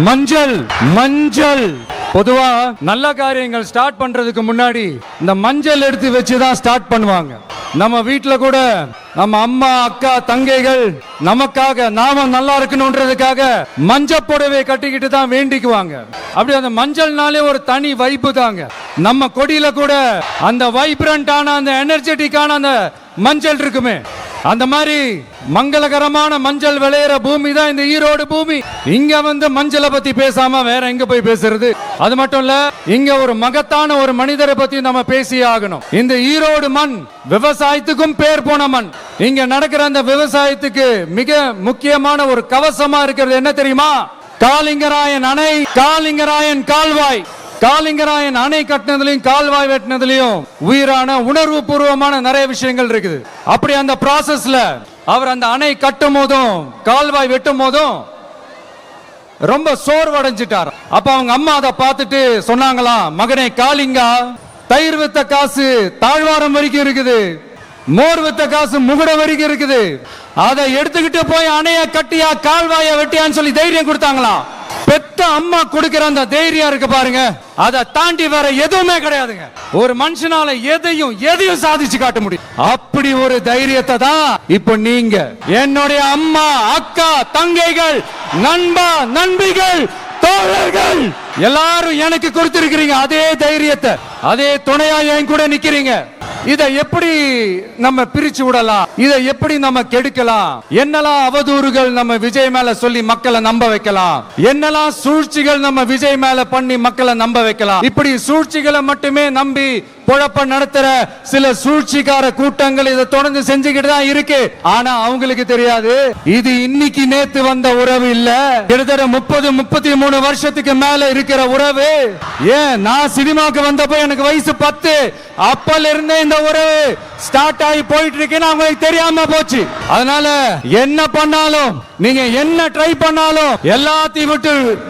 மஞ்சள் மஞ்சள் பொதுவா நல்ல காரியங்கள் ஸ்டார்ட் பண்றதுக்கு முன்னாடி இந்த மஞ்சள் எடுத்து வச்சுதான் ஸ்டார்ட் பண்ணுவாங்க. நம்ம வீட்டுல கூட நம்ம அம்மா அக்கா தங்கைகள் நமக்காக நாம நல்லா இருக்கணும்ன்றதுக்காக மஞ்சள் புடவை கட்டிக்கிட்டு தான் வேண்டிக்குவாங்க. அப்படி அந்த மஞ்சள்னாலே ஒரு தனி வைப்பு தாங்க. நம்ம கொடியில கூட அந்த வைப்ரண்டான அந்த எனர்ஜெட்டிக்கான அந்த மஞ்சள் இருக்குமே, அந்த மாதிரி மங்களகரமான மஞ்சள் விளையிற பூமி தான் இந்த ஈரோடு பூமி. இங்க வந்து மஞ்சளை பத்தி பேசாம வேற எங்க போய் பேசுறது? அது மட்டும் இல்ல, இங்க ஒரு மகத்தான ஒரு மனிதரை பத்தி நம்ம பேசியே ஆகணும். இந்த ஈரோடு மண் விவசாயத்துக்கும் பேர் போன மண். இங்க நடக்கிற அந்த விவசாயத்துக்கு மிக முக்கியமான ஒரு கவசமா இருக்கிறது என்ன தெரியுமா? காலிங்கராயன் அணை, காலிங்கராயன் கால்வாய். காலிங்கராயன் அணை கட்டினதுலயும் கால்வாய் வெட்டினதுலயும் உயிரான உணர்வு பூர்வமான நிறைய விஷயங்கள் இருக்குது. அப்படி அந்த ப்ராசஸ்ல அவர் அந்த அணை கட்டும் போதும் கால்வாய் வெட்டும் போதும் ரொம்ப சோர்வடைஞ்சிட்டார். அப்ப அவங்க அம்மா அதை பார்த்துட்டு சொன்னாங்களாம், மகனே காளிங்கா, தயிர் வித்த காசு தாழ்வாரம் வரைக்கும் இருக்குது, மோர் வித்த காசு முகுட வரைக்கும் இருக்குது, அதை எடுத்துக்கிட்டு போய் அணைய கட்டியா கால்வாய வெட்டியான்னு சொல்லி தைரியம் கொடுத்தாங்களாம். பெத்த அம்மா கொடுக்கிற அந்த தைரியம் இருக்கு பாருங்க, அதை தாண்டி வேற எதுவுமே கிடையாதுங்க. ஒரு மனுஷனால எதையும் சாதிச்சு காட்ட முடியும். அப்படி ஒரு தைரியத்தை தான் இப்ப நீங்க என்னுடைய அம்மா அக்கா தங்கைகள் நண்பா நண்பிகள் தோழர்கள் எல்லாரும் எனக்கு கொடுத்திருக்கிறீங்க. அதே தைரியத்தை, அதே துணையா என் கூட நிக்கிறீங்க. இதை எப்படி நம்ம பிரிச்சு விடலாம்? இதை எப்படி நம்ம கெடுக்கலாம்? என்னெல்லாம் அவதூறுகள் நம்ம விஜய் மேல சொல்லி மக்களை நம்ப வைக்கலாம்? என்னெல்லாம் சூழ்ச்சிகள் நம்ம விஜய் மேல பண்ணி மக்களை நம்ப வைக்கலாம்? இப்படி சூழ்ச்சிகளை மட்டுமே நம்பி பொழப்ப நடத்துற சில சூழ்ச்சிக்கார கூட்டங்கள் இதை தொடர்ந்து செஞ்சுக்கிட்டு தான் இருக்கு. ஆனா அவங்களுக்கு தெரியாது, இது இன்னைக்கு நேத்து வந்த உறவு இல்ல, கிட்டத்தட்ட 30-33 வருஷத்துக்கு மேல இருக்கிற உறவு. ஏன் நான் சினிமாக்கு வந்தப்போ எனக்கு வயசு 10, அப்பல இருந்தே இந்த உறவு ஸ்டார்ட் ஆகி போயிட்டு இருக்குன்னு அவங்களுக்கு தெரியாம போச்சு. அதனால என்ன பண்ணாலும், நீங்க என்ன ட்ரை பண்ணாலும் எல்லாத்தையும்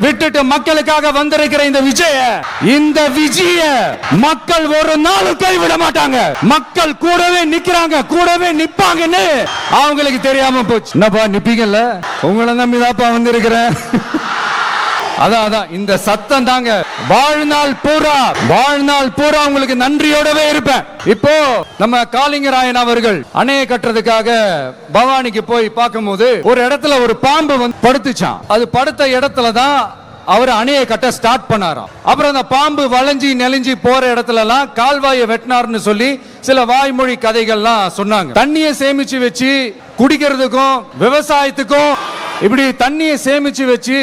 விட்டுட்டு மக்களுக்காக வந்திருக்கிற இந்த விஜய மக்கள் ஒரு நாளும் கைவிட மாட்டாங்க. மக்கள் கூடவே நிக்கிறாங்க, கூடவே நிப்பாங்கன்னு அவங்களுக்கு தெரியாம போச்சு. என்னப்பா நிப்பீங்கல்ல, உங்களை நம்பிதாப்பா வந்திருக்கிறேன். அதான் இந்த சத்தம் தாங்க வாழ்நாள் பூரா உங்களுக்கு நன்றியோடவே இருப்பேன். இப்போ நம்ம காளிங்கராயன் அவர்கள் அணையை கட்டுறதுக்காக பவானிக்கு போய் பார்க்கும்போது ஒரு இடத்துல ஒரு பாம்பு வந்து படுத்துச்சான். அது படுத்த இடத்துல தான் அவர் அணையை கட்ட ஸ்டார்ட் பண்ணாராம். அப்புறம் அந்த பாம்பு வளைஞ்சி நெளிஞ்சி போற இடத்துல எல்லாம் கால்வாயை வெட்டினார்னு சொல்லி சில வாய்மொழி கதைகள்லாம் சொன்னாங்க. தண்ணியை சேமிச்சு வச்சு குடிக்கிறதுக்கும் விவசாயத்துக்கும், இப்படி தண்ணியை சேமிச்சு வச்சு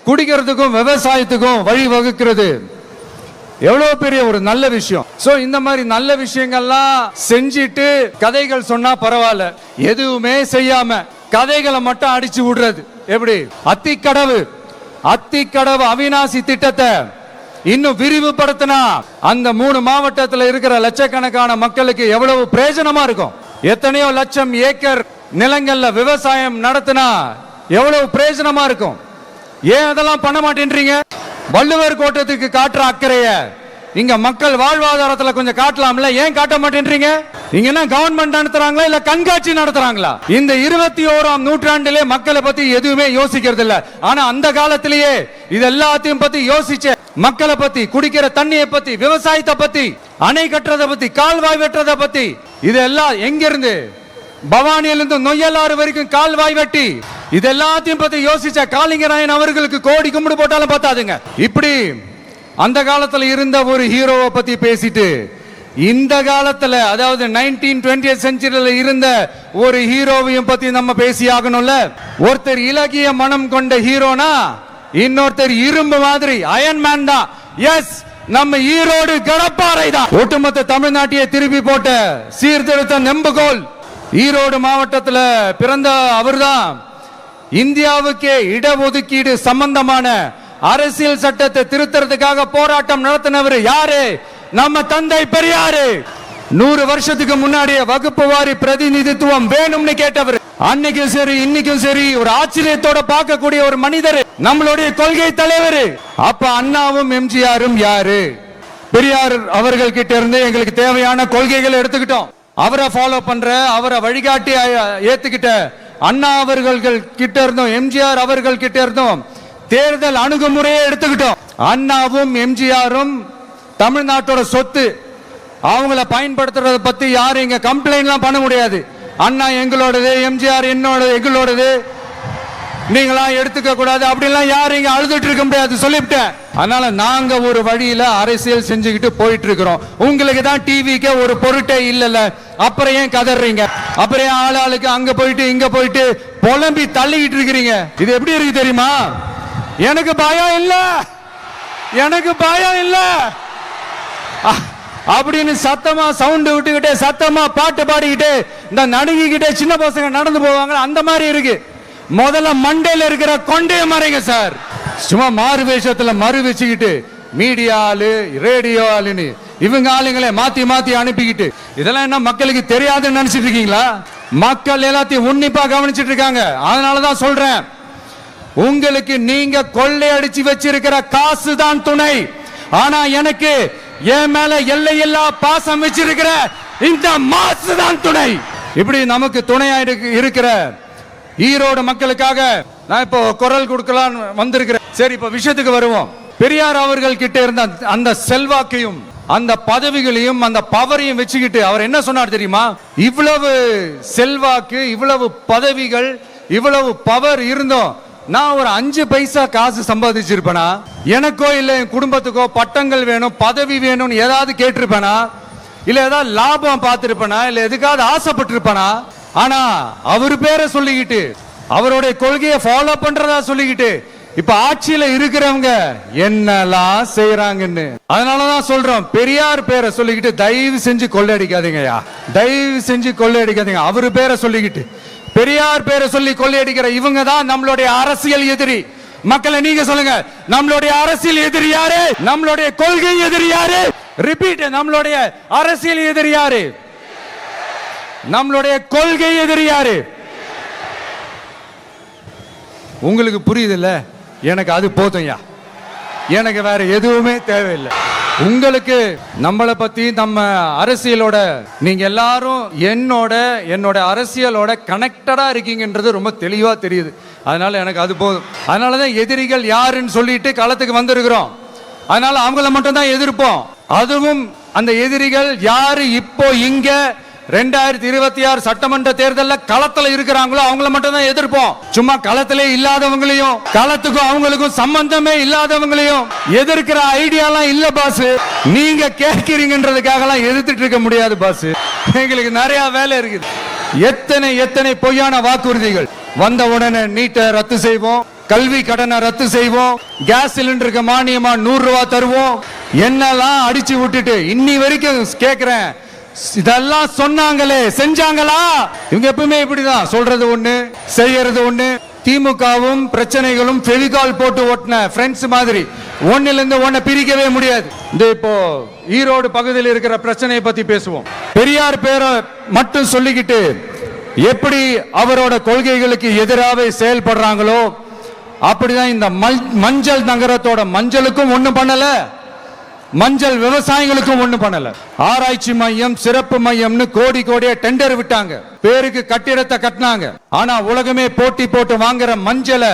குடிக்கிறதுக்கும் விவசாயத்துக்கும் வழி வகுக்கிறது எவ்வளவு பெரிய ஒரு நல்ல விஷயம். சோ இந்த மாதிரி நல்ல விஷயங்கள்லாம் செஞ்சிட்டு கதைகள் சொன்னா பரவாயில்ல, எதுவுமே செய்யாம கதைகளை மட்டும் அடிச்சு விடுறது எப்படி? அத்திக்கடவு அவிநாசி திட்டத்தை இன்னும் விரிவுபடுத்தினா அந்த 3 மாவட்டத்தில் இருக்கிற லட்சக்கணக்கான மக்களுக்கு எவ்வளவு பிரயோஜனமா இருக்கும். எத்தனையோ லட்சம் ஏக்கர் நிலங்கள்ல விவசாயம் நடத்தினா எவ்வளவு பிரயோஜனமா இருக்கும். ஏன் அதெல்லாம் பண்ண மாட்டேன்றீங்க? வள்ளுவர் கோட்டத்துக்கு காட்டுற அக்கறைய இங்க மக்கள் வாழ்வாதாரத்துல கொஞ்சம் காட்டலாம்ல, ஏன் காட்ட மாட்டேன்றீங்க? இங்க என்ன கவர்மெண்ட் நடத்துறாங்களா இல்ல கண்காட்சி நடத்துறாங்களா? இந்த 21ஆம் நூற்றாண்டிலே மக்களை பத்தி எதுவுமே யோசிக்கிறது இல்ல. ஆனா அந்த காலத்திலேயே இது எல்லாத்தையும் பத்தி யோசிச்ச மக்களை பத்தி, குடிக்கிற தண்ணியை பத்தி, விவசாயத்தை பத்தி, அணை கட்டுறதை பத்தி, கால்வாய் வெட்டுறதை பத்தி, இதெல்லாம் எங்க இருந்து? பவானியிலிருந்து நொய்யலாறு வரைக்கும் கால்வாய் வெட்டி இது எல்லாத்தையும் பத்தி யோசிச்ச காளிங்கராயன் அவர்களுக்கு கோடி கும்பிடு போட்டாலும் பார்த்தாதுங்க. இப்படி அந்த காலத்துல இருந்த ஒரு ஹீரோவை பத்தி பேசிட்டு இந்த காலத்துல, அதாவது 1920th செஞ்சுரியில இருந்த ஒரு ஹீரோவையும் பத்தி நம்ம பேசி ஆகணும்ல. ஒருத்தர் இலகிய மனம் கொண்ட ஹீரோனா, இன்னொருத்தர் இரும்பு மாதிரி அயன்மேன் தான். எஸ், நம்ம ஈரோடு கடப்பாறை தான். ஒட்டுமொத்த தமிழ்நாட்டையே திருப்பி போட்ட சீர்திருத்த நெம்புகோல் ஈரோடு மாவட்டத்துல பிறந்த அவர்தான். இந்தியாவுக்கே இடஒதுக்கீடு சம்பந்தமான அரசியல் சட்டத்தை திருத்தறதுக்காக போராட்டம் நடத்தினவர் யாரு? நம்ம தந்தை பெரியாரு. 100 வருஷத்துக்கு முன்னாடியே வகுப்பு வாரி பிரதிநிதித்துவம் வேணும்னு கேட்டவர். அன்னைக்கும் சரி இன்னைக்கும் சரி ஒரு ஆச்சரியத்தோட பார்க்கக்கூடிய ஒரு மனிதர், நம்மளுடைய கொள்கை தலைவர். அப்ப அண்ணாவும் எம்ஜிஆரும் யாரு? பெரியார் அவர்கள் கிட்ட இருந்து எங்களுக்கு தேவையான கொள்கைகளை எடுத்துக்கிட்டோம். அவரை ஃபாலோ பண்ற, அவரை வழிகாட்டி ஏத்துக்கிட்ட அண்ணா அவர்கள் கிட்ட இருந்தோம், எம்ஜிஆர் அவர்கள் கிட்ட இருந்தோம் தேர்தல் அணுகுமுறையை எடுத்துக்கிட்டோம். அண்ணாவும் எம்ஜிஆரும் தமிழ்நாட்டோட சொத்து. அவங்கள பயன்படுத்துறத பத்தி யாரும் இங்க கம்ப்ளைண்ட்லாம் பண்ண முடியாது. அண்ணா எங்களோடது, எம்ஜிஆர் எங்களோடது, நீங்களா எடுத்துக்க கூடாது அப்படிலாம் யாரும் இங்க அழுதுட்டு இருக்க முடியாது சொல்லிவிட்டேன். அதனால நாங்க ஒரு வழியில அரசியல் செஞ்சுக்கிட்டு போயிட்டு இருக்கிறோம். உங்களுக்கு தான் டிவிக்கு ஒரு பொருட்டே இல்லல, அப்புறம் ஏன் கதறீங்க? அப்புறம் ஏன் ஆளாளுக்கு அங்க போயிட்டு இங்க போயிட்டு புலம்பி தள்ளிக்கிட்டு இருக்கிறீங்க? இது எப்படி இருக்கு தெரியுமா? எனக்கு பயம் இல்ல, எனக்கு பயம் இல்ல அப்படின்னு சத்தமா சவுண்ட் விட்டுக்கிட்டே சத்தமா பாட்டு பாடிக்கிட்டு இந்த நடுங்கிக்கிட்டே சின்ன பசங்க நடந்து போவாங்க. அந்த மாதிரி இருக்கு. முதல்ல மண்டையில இருக்கிற கொண்டைய மறைங்க சார். சும்மா மாறு வேஷத்துல மறு வச்சுக்கிட்டு மீடியா ஆளு, ரேடியோ ஆளுன்னு இவங்க ஆளுங்களே மாத்தி மாத்தி அனுப்பிக்கிட்டு இதெல்லாம் என்ன மக்களுக்கு தெரியாதுன்னு நினைச்சிட்டு இருக்கீங்களா? மக்கள் எல்லாத்தையும் உன்னிப்பா கவனிச்சிட்டு இருக்காங்க. அதனாலதான் சொல்றேன், உங்களுக்கு நீங்க கொள்ளையடிச்சு வச்சிருக்கிற காசு தான் துணை. ஆனா எனக்கு என் மேல எல்லையில்லா பாசம் வச்சிருக்கிற இந்த மாசு தான் துணை. இப்படி நமக்கு துணையா இருக்கிற ஈரோடு மக்களுக்காக நான் இப்போ குரல் கொடுக்கலாம் வந்திருக்கிறேன். சரி, இப்ப விஷயத்துக்கு வருவோம். பெரியார் அவர்கள் கிட்ட இருந்த அந்த செல்வாக்கையும் அந்த பதவிகளையும் அந்த பவரையும் வச்சுக்கிட்டு அவர் என்ன சொன்னார் தெரியுமா? இவ்வளவு செல்வாக்கு, இவ்வளவு பதவிகள், இவ்வளவு பவர் இருந்தோம் நான் ஒரு 5 பைசா காசு சம்பாதிச்சிருப்பேனா? எனக்கோ இல்ல என் குடும்பத்துக்கோ பட்டங்கள் வேணும், பதவி வேணும்னு ஏதாவது கேட்டிருப்பேனா? இல்ல ஏதாவது லாபம் பார்த்திருப்பேனா? இல்ல எதுக்காவது ஆசைப்பட்டிருப்பேனா? ஆனா அவர் பேரை சொல்லிக்கிட்டு அவருடைய கொள்கையை ஃபாலோ பண்றதா சொல்லிக்கிட்டு இப்ப ஆட்சியில இருக்கிறவங்க என்னெல்லாம் செய்யறாங்கன்னு. அதனாலதான் சொல்றோம், பெரியார் பேரை சொல்லிக்கிட்டு தயவு செஞ்சு கொள்ளையடிக்காதீங்கயா, தயவு செஞ்சு கொள்ளையடிக்காதீங்க. அவரு பேரை சொல்லிக்கிட்டு பெரியார் பேரை சொல்லி கொள்ளையடிக்கிற இவங்க தான் நம்மளுடைய அரசியல் எதிரி. மக்களை நீங்க சொல்லுங்க, நம்மளுடைய அரசியல் எதிரி யாரு? நம்மளுடைய கொள்கை எதிரி யாரு? ரிப்பீட், நம்மளுடைய அரசியல் எதிரி யாரு? நம்மளுடைய கொள்கை எதிரி யாரு? உங்களுக்கு புரியுதுல்ல? எனக்கு அது போதும்யா, எனக்கு வேற எதுவுமே தேவையில்லை. உங்களுக்கு நம்மளை பத்தி நம்ம அரசியலோட நீங்க எல்லாரும் என்னோட அரசியலோட கனெக்டடா இருக்கீங்கன்றது ரொம்ப தெளிவா தெரியுது. அதனால எனக்கு அது போதும். அதனாலதான் எதிரிகள் யாருன்னு சொல்லிட்டு களத்துக்கு வந்திருக்கிறோம். அதனால அவங்கள மட்டும் தான் எதிர்ப்போம். அதுவும் அந்த எதிரிகள் யாரு இப்போ இங்க 2026 சட்டமன்ற தேர்தலில் களத்துல இருக்கிறாங்களோ அவங்கள மட்டும் தான் எதிர்ப்போம். சும்மா களத்திலே இல்லாதவங்களையும் களத்துக்கும் அவங்களுக்கும் சம்பந்தமே இல்லாதவங்களையும் எதிர்க்கிற ஐடியாலாம் இல்ல பாஸ். நீங்க கேட்கிறீங்கன்றதுக்காக எல்லாம் எதிர்த்துட்டு இருக்க முடியாது பாஸ். எங்களுக்கு நிறைய வேலை இருக்குது. எத்தனை பொய்யான வாக்குறுதிகள். வந்த உடனே நீட்டை ரத்து செய்வோம், கல்வி கடனை ரத்து செய்வோம், கேஸ் சிலிண்டருக்கு மானியமா 100 ரூபாய் தருவோம், என்னெல்லாம் அடிச்சு விட்டுட்டு இன்னி வரைக்கும் கேட்கிறேன், இதெல்லாம் சொன்னாங்களே செஞ்சாங்களா? இவங்க எப்பவுமே இப்படிதான், சொல்றது ஒண்ணு செய்யறது ஒண்ணு. திமுகவும் பிரச்சனைகளும் ஃபெவிகால் போட்டு ஓட்டின ஃப்ரெண்ட்ஸ் மாதிரி ஒன்னில இருந்து ஒன்ன பிரிக்கவே முடியாது. இந்த இப்போ ஈரோடு பகுதியில் இருக்கிற பிரச்சனையை பத்தி பேசுவோம். பெரியார் பேரை மட்டும் சொல்லிக்கிட்டு எப்படி அவரோட கொள்கைகளுக்கு எதிராக செயல்படுறாங்களோ அப்படிதான் இந்த மஞ்சள் நகரத்தோட மஞ்சளுக்கும் ஒண்ணும் பண்ணல, மஞ்சள் விவசாயிகளுக்கும் ஒண்ணு பண்ணல. ஆராய்ச்சி மையம், சிறப்பு மையம்னு கோடியா டெண்டர் விட்டாங்க, பேருக்கு கட்டிடத்தை கட்டினாங்க. ஆனா உலகமே போட்டி போட்டு வாங்குற மஞ்சளை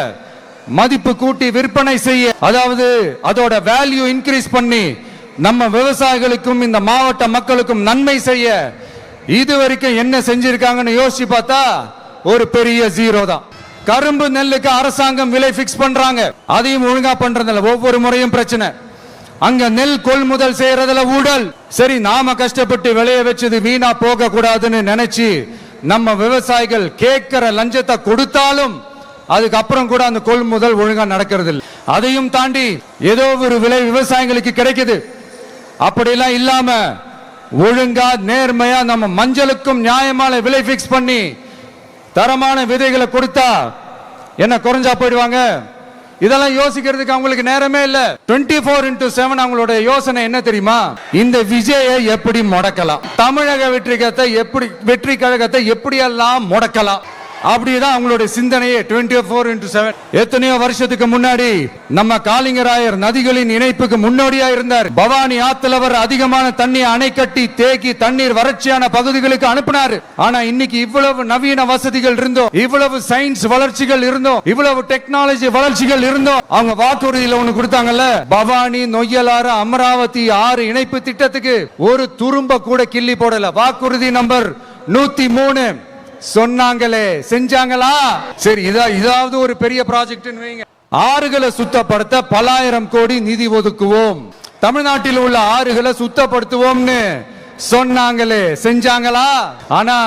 மதிப்பு கூட்டி விற்பனை செய்ய, அதாவது அதோட வேல்யூ இன்க்ரீஸ் பண்ணி நம்ம விவசாயிகளுக்கும் இந்த மாவட்ட மக்களுக்கும் நன்மை செய்ய இதுவரைக்கும் என்ன செஞ்சிருக்காங்கன்னு யோசிச்சு பார்த்தா ஒரு பெரிய ஜீரோ தான். கரும்பு நெல்லுக்கு அரசாங்கம் விலை பிக்ஸ் பண்றாங்க, அதையும் ஒழுங்கா பண்றதில்ல. ஒவ்வொரு முறையும் பிரச்சனை. அங்க நெல் கொள்முதல் செய்யறதுல ஊழல். சரி, நாம கஷ்டப்பட்டு விளைய வச்சது வீணா போக கூடாதுன்னு நினைச்சு நம்ம விவசாயிகள் கேட்கிற லஞ்சத்தை கொடுத்தாலும் அதுக்கப்புறம் கூட அந்த கொள்முதல் ஒழுங்கா நடக்கிறது இல்லை. அதையும் தாண்டி ஏதோ ஒரு விலை விவசாயிகளுக்கு கிடைக்குது. அப்படிலாம் இல்லாம ஒழுங்கா நேர்மையா நம்ம மஞ்சளுக்கும் நியாயமான விலை பிக்ஸ் பண்ணி தரமான விதைகளை கொடுத்தா என்ன குறைஞ்சா போயிடுவாங்க? இதெல்லாம் யோசிக்கிறதுக்கு அவங்களுக்கு நேரமே இல்ல. 24/7 அவங்களோட யோசனை என்ன தெரியுமா? இந்த விஜயை எப்படி முடக்கலாம், தமிழக வெற்றி கழகத்தை எப்படியெல்லாம் முடக்கலாம், அப்படிதான் அவங்களுடைய சிந்தனையே 24/7. எத்தனையோ வருஷத்துக்கு முன்னாடி நம்ம காளிங்கராயர் நதிகளின் இணைப்புக்கு முன்னோடியா இருந்தார். பவானி ஆத்துல அவர் அதிகமான தண்ணி அணை கட்டி தேக்கி தண்ணீர் வறட்சியான பகுதிகளுக்கு அனுப்பினார். ஆனா இன்னைக்கு இவ்வளவு நவீன வசதிகள் இருந்தோம், இவ்வளவு சயின்ஸ் வளர்ச்சிகள் இருந்தோம், இவ்வளவு டெக்னாலஜி வளர்ச்சிகள் இருந்தோம், அவங்க வாக்குறுதியில ஒண்ணு கொடுத்தாங்கல்ல, பவானி நொய்யலாறு அமராவதி 6 இணைப்பு திட்டத்துக்கு ஒரு துரும்ப கூட கிள்ளி போடல. வாக்குறுதி நம்பர் 103 சொன்னாங்களே, செஞ்சாங்களா? சரி, இதாவது ஒரு பெரிய ப்ராஜெக்ட் வைங்க. ஆறுகளை சுத்தப்படுத்த பலாயிரம் கோடி நிதி ஒதுக்குவோம், தமிழ்நாட்டில் உள்ள ஆறுகளை சுத்தப்படுத்துவோம்னு சொன்னாங்களே, செஞ்சாங்களா? ஆனா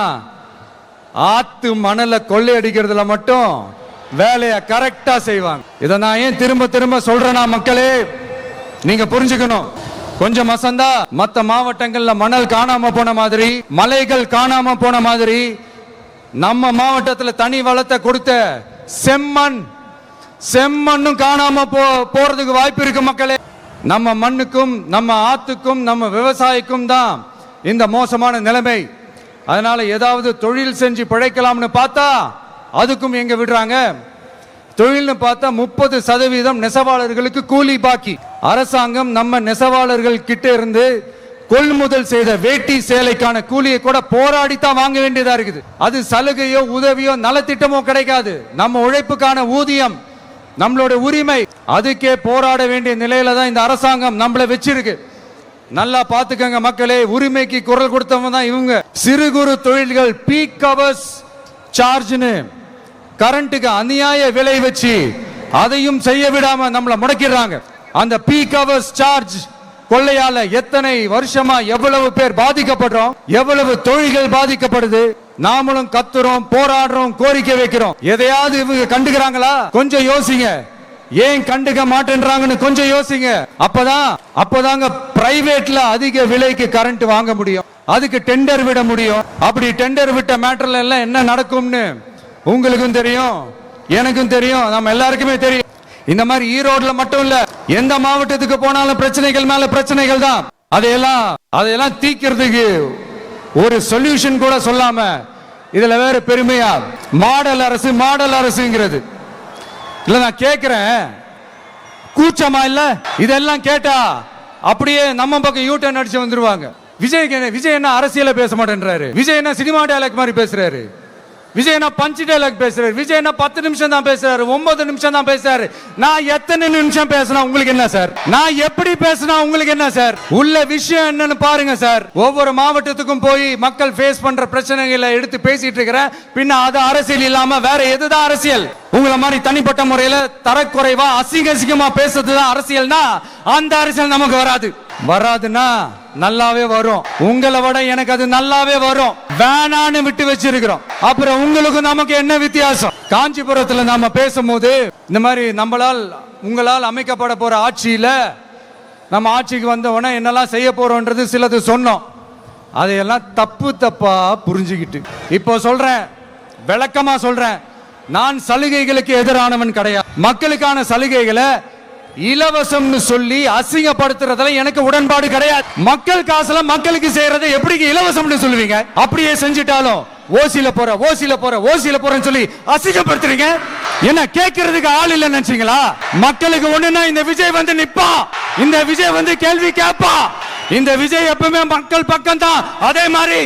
ஆத்து மணலை கொள்ளையடிக்கிறதுல மட்டும் வேலையை கரெக்டா செய்வாங்க. இதை நான் ஏன் திரும்ப திரும்ப சொல்றேன்னா, மக்களே நீங்க புரிஞ்சுக்கணும். கொஞ்சம் மசந்தா மற்ற மாவட்டங்கள்ல மணல் காணாம போன மாதிரி, மலைகள் காணாம போன மாதிரி, நம்ம மாவட்டத்தில் தனி வளத்தை கொடுத்த செம்மண்ணும் காணாம போறதுக்கு வாய்ப்பு இருக்கு மக்களே. நம்ம மண்ணுக்கும் நம்ம ஆத்துக்கும் நம்ம விவசாயிக்கும் தான் இந்த மோசமான நிலைமை. அதனால ஏதாவது தொழில் செஞ்சு பிழைக்கலாம்னு பார்த்தா அதுக்கும் எங்க விடுறாங்க. தொழில்னு பார்த்தா 30% நெசவாளர்களுக்கு கூலி பாக்கி. அரசாங்கம் நம்ம நெசவாளர்கள் கிட்ட இருந்து கொள்முதல் செய்த வேட்டி சேலைக்கான கூலியை கூட போராடி தான் வாங்க வேண்டியதா இருக்குது. அது சலுகையோ உதவியோ நலத்திட்டமோ கிடைக்காது. நம்ம உழைப்புக்கான ஊதியம், நம்மளோட உரிமை, அதுக்கே போராட வேண்டிய நிலையில தான் இந்த அரசாங்கம் நம்மளை வச்சிருக்கு. நல்லா பாத்துக்கங்க மக்களே, உரிமைக்கு குரல் கொடுத்தவங்க தான் இவங்க. சிறு குறு தொழில்கள் பீக் ஹவர்ஸ் சார்ஜ்னு கரண்ட்டுக்கு அநியாய விலை வச்சு அதையும் செய்ய விடாம நம்மளை முடக்கிடுறாங்க. அந்த பீக் ஹவர்ஸ் சார்ஜ் கொள்ளையால எத்தனை வருஷமா எவ்வளவு பேர் பாதிக்கப்படுறோம், எவ்வளவு தொழில்கள் பாதிக்கப்படுது. நாமளும் கத்துறோம், போராடுறோம், கோரிக்கை வைக்கிறோம். எதையாவது இவங்க கண்டுக்கிறாங்களா? கொஞ்சம் யோசிங்க. ஏன் கண்டுக்க மாட்டேன்றாங்கன்னு கொஞ்சம் யோசிங்க. அப்பதாங்க பிரைவேட்ல அதிக விலைக்கு கரண்ட் வாங்க முடியும், அதுக்கு டெண்டர் விட முடியும். அப்படி டெண்டர் விட்ட மேட்டர்ல எல்லாம் என்ன நடக்கும்னு உங்களுக்கும் தெரியும், எனக்கும் தெரியும், நம்ம எல்லாருக்குமே தெரியும். இந்த மாதிரி ஈரோடுல மட்டும் இல்ல, எந்த மாவட்டத்துக்கு போனாலும் பிரச்சனைகள் மேல பிரச்சனைகள் தான். அதையெல்லாம் தீக்கிறதுக்கு ஒரு சொல்யூஷன் கூட சொல்லாம இதுல வேற பெருமையா மாடல் அரசுங்கிறது இல்ல. நான் கேட்கிறேன், கூச்சமா இல்ல? இதெல்லாம் கேட்டா அப்படியே நம்ம பக்கம் யூட்டர்ன் அடிச்சு வந்துருவாங்க. விஜய் என்ன அரசியல பேச மாட்டேன்றாரு, விஜய் என்ன சினிமா டயலாக் மாதிரி பேசுறாரு, விஜய் என்ன பஞ்ச் டயலாக் பேசுறாரு, விஜய் என்ன 10 நிமிஷம் தான் பேசுறாரு, 9 நிமிஷம் தான் பேசுறாரு. நான் எத்தனை நிமிஷம் பேசினா உங்களுக்கு என்ன சார்? நான் எப்படி பேசினா உங்களுக்கு என்ன சார்? உள்ள விஷயம் என்னன்னு பாருங்க சார். ஒவ்வொரு மாவட்டத்துக்கும் போய் மக்கள் ஃபேஸ் பண்ற பிரச்சனைகளை எடுத்து பேசிட்டு இருக்கிறேன். பின்ன அது அரசியல் இல்லாம வேற எதுதான் அரசியல்? உங்களை மாதிரி தனிப்பட்ட முறையில தரக்குறைவா அசிங்கமா பேசுறதுதான் அரசியல்னா அந்த அரசியல் நமக்கு வராதுன்னா நல்லாவே வரும். உங்களை விட எனக்கு அது நல்லாவே வரும். வேணான்னு விட்டு வச்சிருக்கிறோம். அப்புறம் உங்களுக்கு நமக்கு என்ன வித்தியாசம்? காஞ்சிபுரத்துல நாம பேசும்போது இந்த மாதிரி உங்களால் அமைக்கப்பட போற ஆட்சியில நம்ம ஆட்சிக்கு வந்த உடனே என்னெல்லாம் செய்ய போறோம்ன்றது சிலது சொன்னோம். அதையெல்லாம் தப்பா புரிஞ்சுக்கிட்டு இப்போ சொல்றேன், விளக்கமா சொல்றேன், நான் சலுகைகளுக்கு எதிரானவன் கிடையாது. மக்களுக்கான சலுகைகளை இலவசம்னு சொல்லி அசிங்கப்படுத்துறதுல எனக்கு உடன்பாடு கிடையாது. மக்கள் காசுல மக்களுக்கு செய்யறதை எப்படி இலவசம்னு சொல்லுவீங்க? அப்படியே செஞ்சிட்டாலும் ஓசில போறேன்னு சொல்லி அசிங்கப்படுத்துறீங்க. என்ன கேட்கறதுக்கு ஆள் இல்ல நினைச்சீங்களா? மக்களுக்கு ஒண்ணுனா இந்த விஜய் வந்து நிப்பா, இந்த விஜய் வந்து கேள்வி கேட்பா. இந்த விஜய் எப்பவுமே மக்கள் பக்கம் தான். அதே மாதிரி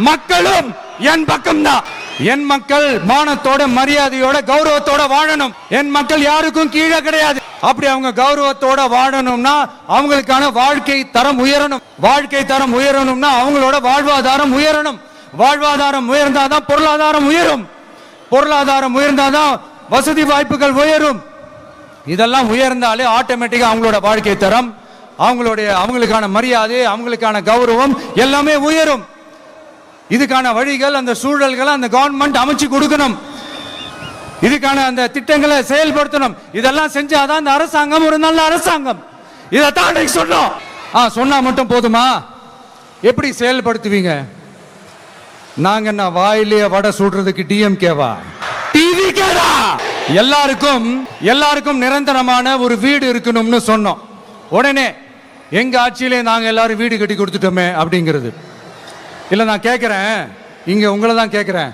மக்களும் என் பக்கம் தான். என் மக்கள் மானத்தோட மரியாதையோட கௌரவத்தோட வாழணும். என் மக்கள் யாருக்கும் கீழே கிடையாது. அப்படி அவங்க கௌரவத்தோட வாழணும்னா அவங்களுக்கான வாழ்க்கை தரம் உயரணும். வாழ்க்கை தரம் உயரணும்னா அவங்களோட வாழ்வாதாரம் உயரணும். வாழ்வாதாரம் உயர்ந்தாதான் பொருளாதாரம் உயரும். பொருளாதாரம் உயர்ந்தாதான் வசதி வாய்ப்புகள் உயரும். இதெல்லாம் உயர்ந்தாலே ஆட்டோமேட்டிக்கா அவங்களோட வாழ்க்கை தரம், அவங்களுக்கான மரியாதை, அவங்களுக்கான கௌரவம் எல்லாமே உயரும். இதுக்கான வழிகள், அந்த சூழல்களை அந்த கவர்மெண்ட் அமைச்சு கொடுக்கணும். இதுக்கான அந்த திட்டங்களை செயல்படுத்தணும். இதெல்லாம் செஞ்சாதான் அந்த அரசாங்கம் ஒரு நல்ல அரசாங்கம். இதைத்தான் சொன்னோம். சொன்னா மட்டும் போதுமா? எப்படி செயல்படுத்துவீங்க? நாங்க என்ன வாயிலேயே வடை சுடுறதுக்கு டிஎம்கேவா, டிவிகேவா? எல்லாருக்கும் நிரந்தரமான ஒரு வீடு இருக்கணும்னு சொன்னோம். உடனே எங்க ஆட்சியிலே நாங்க எல்லாரும் வீடு கட்டி கொடுத்துட்டோமே அப்படிங்கிறது இல்ல. நான் கேட்கிறேன், இங்க உங்களை தான் கேட்கிறேன்,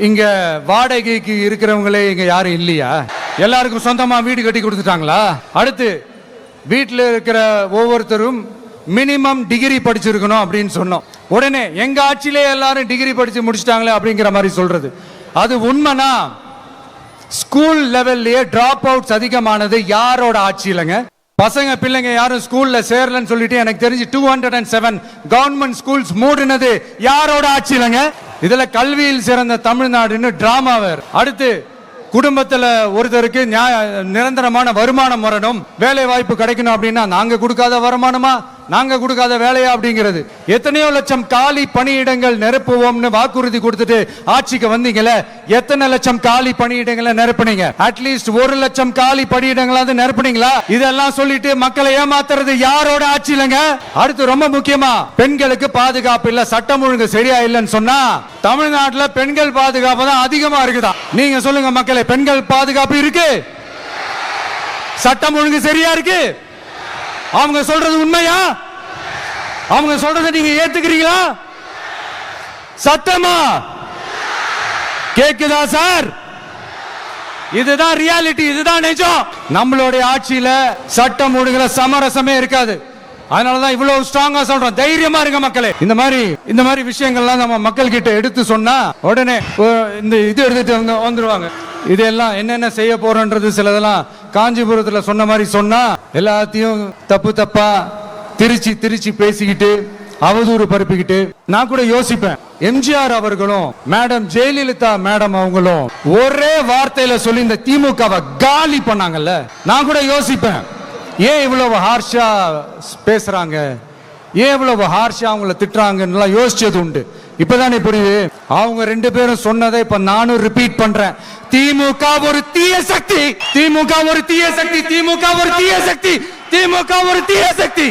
இங்க வாடகைக்கு இருக்கிறவங்களே இங்க யாரும் இல்லையா? எல்லாருக்கும் சொந்தமா வீடு கட்டி கொடுத்துட்டாங்களா? அடுத்து வீட்டில் இருக்கிற ஒவ்வொருத்தரும் மினிமம் டிகிரி படிச்சிருக்கணும் அப்படின்னு சொன்னோம். உடனே எங்க ஆட்சியிலே எல்லாரும் டிகிரி படிச்சு முடிச்சிட்டாங்களே அப்படிங்கிற மாதிரி சொல்றது அது உண்மைனா? ஸ்கூல் லெவல்லையே டிராப் அவுட்ஸ் அதிகமானது யாரோட ஆட்சியிலங்க? பசங்க பிள்ளைங்க யாரும் ஸ்கூல்ல சேரலன்னு சொல்லிட்டு எனக்கு தெரிஞ்சு 207 கவர்மெண்ட் ஸ்கூல்ஸ் மூடினது யாரோட ஆட்சியிலங்க? இதுல கல்வியில் சிறந்த தமிழ்நாடுன்னு டிராமாவர். அடுத்து குடும்பத்துல ஒருத்தருக்கு நிரந்தரமான வருமானம் வரணும், வேலை வாய்ப்பு கிடைக்கணும் அப்படின்னா நாங்க கொடுக்காத வருமானமா, நாங்க கொடுக்காத வேலையா அப்படிங்கிறது. எத்தனையோ லட்சம் காலி பணியிடங்கள் நிரப்புவோம்னு வாக்குறுதி கொடுத்துட்டு ஆட்சிக்கு வந்தீங்களே, எத்தனை லட்சம் காலி பணியிடங்களை நிரப்புனீங்க? அட்லீஸ்ட் 1 லட்சம் காலி பணியிடங்களாவது நிரப்புனீங்களா? இதெல்லாம் சொல்லிட்டு மக்களை ஏமாத்துறது யாரோட ஆட்சியிலங்க? அடுத்து ரொம்ப முக்கியமா, பெண்களுக்கு பாதுகாப்பு இல்ல, சட்டம் ஒழுங்கு சரியா இல்லைன்னு சொன்னா தமிழ்நாட்டுல பெண்கள் பாதுகாப்பு தான் அதிகமா இருக்குதா? நீங்க சொல்லுங்க மக்களே, பெண்கள் பாதுகாப்பு இருக்கு? சட்டம் ஒழுங்கு சரியா இருக்கு? அவங்க சொல்றது உண்மையா? அவங்க சொல்றதை நீங்க ஏத்துக்கிறீங்களா? சத்தமா கேக்குதா சார்? இதுதான் ரியாலிட்டி, இதுதான் நிஜம். நம்மளுடைய ஆட்சியில சட்டம் ஒழுங்குல சமரசமே இருக்காது. அதனாலதான் இவ்வளவு ஸ்ட்ராங்கா சொல்றோம், தைரியமா இருங்க மக்களே. இந்த மாதிரி விஷயங்கள்லாம் நம்ம மக்கள் கிட்ட எடுத்து சொன்னா உடனே இந்த இது எடுத்துட்டு வந்துருவாங்க. இதெல்லாம் என்னென்ன செய்ய போறோன்றது சிலதெல்லாம் காஞ்சிபுரத்துல சொன்ன மாதிரி சொன்னா எல்லாத்தையும் தப்பா திருச்சி பேசிக்கிட்டு அவதூறு பரப்பிக்கிட்டு. நான் கூட யோசிப்பேன், எம்ஜிஆர் அவர்களும் மேடம் ஜெயலலிதா மேடம் அவங்களும் ஒரே வார்த்தையில சொல்லி இந்த திமுகவை காலி பண்ணாங்கல்ல. நான் கூட யோசிப்பேன், ஏன் இவ்வளவு ஹார்ஷா பேசுறாங்க, ஏன் இவ்வளவு ஹார்ஷா அவங்கள திட்டுறாங்கன்னு யோசிச்சது உண்டு. இப்பதானே புரியுது. அவங்க 2 பேரும் சொன்னதை இப்ப நானும் ரிப்பீட் பண்றேன். திமுக ஒரு தீய சக்தி, திமுக ஒரு தீய சக்தி, திமுக ஒரு தீய சக்தி, திமுக ஒரு தீய சக்தி,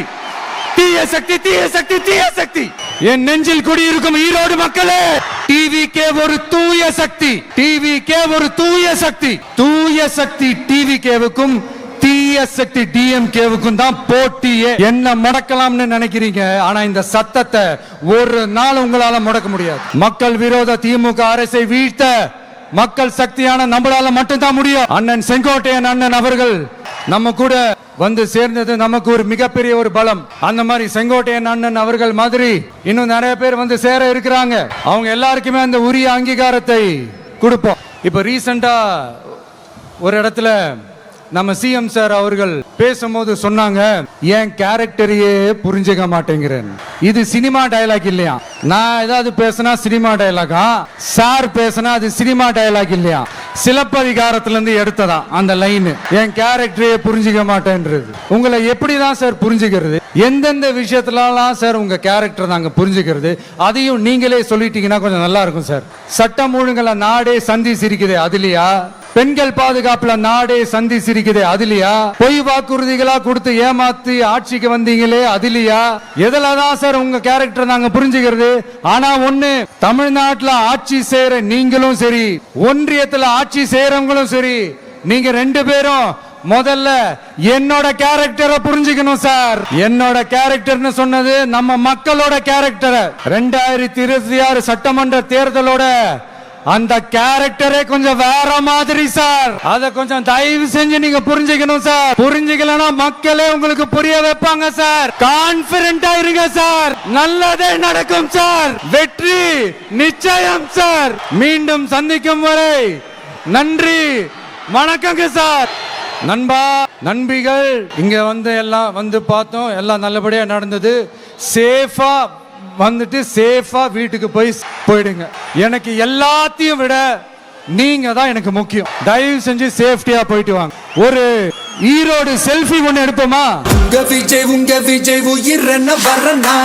தீய சக்தி, தீய சக்தி, தீய சக்தி. என் நெஞ்சில் குடியிருக்கும் ஈரோடு மக்களே, டிவிகே ஒரு தூய சக்தி, டிவிகே ஒரு தூய சக்தி. தூய சக்தி டிவிகேவுக்கும் தீய சக்தி டிஎம்கேவுக்கும் தான் போட்டியே. என்ன முடக்கலாம்னு நினைக்கிறீங்க, ஆனா இந்த சத்தத்தை ஒரு நாள் உங்களால முடக்க முடியாது. மக்கள் விரோத திமுக அரசை வீழ்த்த மக்கள் சக்தியான நம்மளால மட்டும்தான் முடியும். அண்ணன் செங்கோட்டையன் அண்ணன் அவர்கள் நம்ம கூட வந்து சேர்ந்தது நமக்கு ஒரு மிகப்பெரிய ஒரு பலம். அந்த மாதிரி செங்கோட்டையன் அண்ணன் அவர்கள் மாதிரி இன்னும் நிறைய பேர் வந்து சேர இருக்கிறாங்க. அவங்க எல்லாருக்குமே அந்த உரிய அங்கீகாரத்தை கொடுப்போம். இப்ப ரீசெண்டா ஒரு இடத்துல நம்ம சிஎம் சார் அவர்கள் பேசும்போது சொன்னாங்க, என் கேரக்டரையே புரிஞ்சுக்க மாட்டேங்கிறேன். இது சினிமா டயலாக் இல்லையா? நான் ஏதாவது பேசினா சினிமா டயலாகா, சார் பேசினா அது சினிமா டயலாக் இல்லையா? சிலப்பதிகாரத்துல இருந்து எடுத்ததா அந்த லைன், என் கேரக்டரையே புரிஞ்சுக்க மாட்டேன்றது. உங்களை எப்படிதான் சார் புரிஞ்சுக்கிறது? எந்தெந்த விஷயத்துலலாம் சார் உங்க கேரக்டர் நாங்க புரிஞ்சுக்கிறது? அதையும் நீங்களே சொல்லிட்டீங்கன்னா கொஞ்சம் நல்லா இருக்கும் சார். சட்டம் ஒழுங்குல நாடே சந்தி சிரிக்குது அதுலயா? பெண்கள் பாதுகாப்புல நாடே சந்தி சிரிக்குது அதுலயா? பொய் வாக்குறுதிகளா கொடுத்து ஏமாத்தி ஆட்சிக்கு வந்தீங்களே அதுலயா? எதுலதான் சார் உங்க கேரக்டர் நாங்க புரிஞ்சுக்கிறது? ஆனா ஒண்ணு, தமிழ்நாட்டுல ஆட்சி செய்யற நீங்களும் சரி, ஒன்றியத்துல ஆட்சி செய்யறவங்களும் சரி, நீங்க 2 பேரும் முதல்ல என்னோட கேரக்டரை புரிஞ்சுக்கணும் சார். என்னோட கேரக்டர்னு சொன்னது நம்ம மக்களோட கேரக்டர். 2026 சட்டமன்ற தேர்தலோட அந்த கேரக்டரே கொஞ்சம் வேற மாதிரி சார். அத கொஞ்சம் தயவு செஞ்சு நீங்க புரிஞ்சுக்கணும் சார். புரிஞ்சுக்கலனா மக்களே உங்களுக்கு புரிய வைப்பாங்க சார். கான்பிடென்ட்டா இருங்க சார், நல்லதே நடக்கும் சார், வெற்றி நிச்சயம் சார். மீண்டும் சந்திக்கும் வரை நன்றி, வணக்கங்க சார். நண்பா நண்பிகள், இங்க வந்து எல்லாம் வந்து பார்த்தோம், எல்லாம் நல்லபடியா நடந்தது. சேஃபா வந்துட்டு சேஃபா வீட்டுக்கு போயிடுங்க. எனக்கு எல்லாத்தையும் விட நீங்க தான் எனக்கு முக்கியம். தயவு செஞ்சு சேஃப்டியா போயிட்டு வாங்க. ஒரு ஈரோடு செல்ஃபி ஒன்னு எடுப்போமா? உங்க விஜய் உயிர் என்ன வரனா?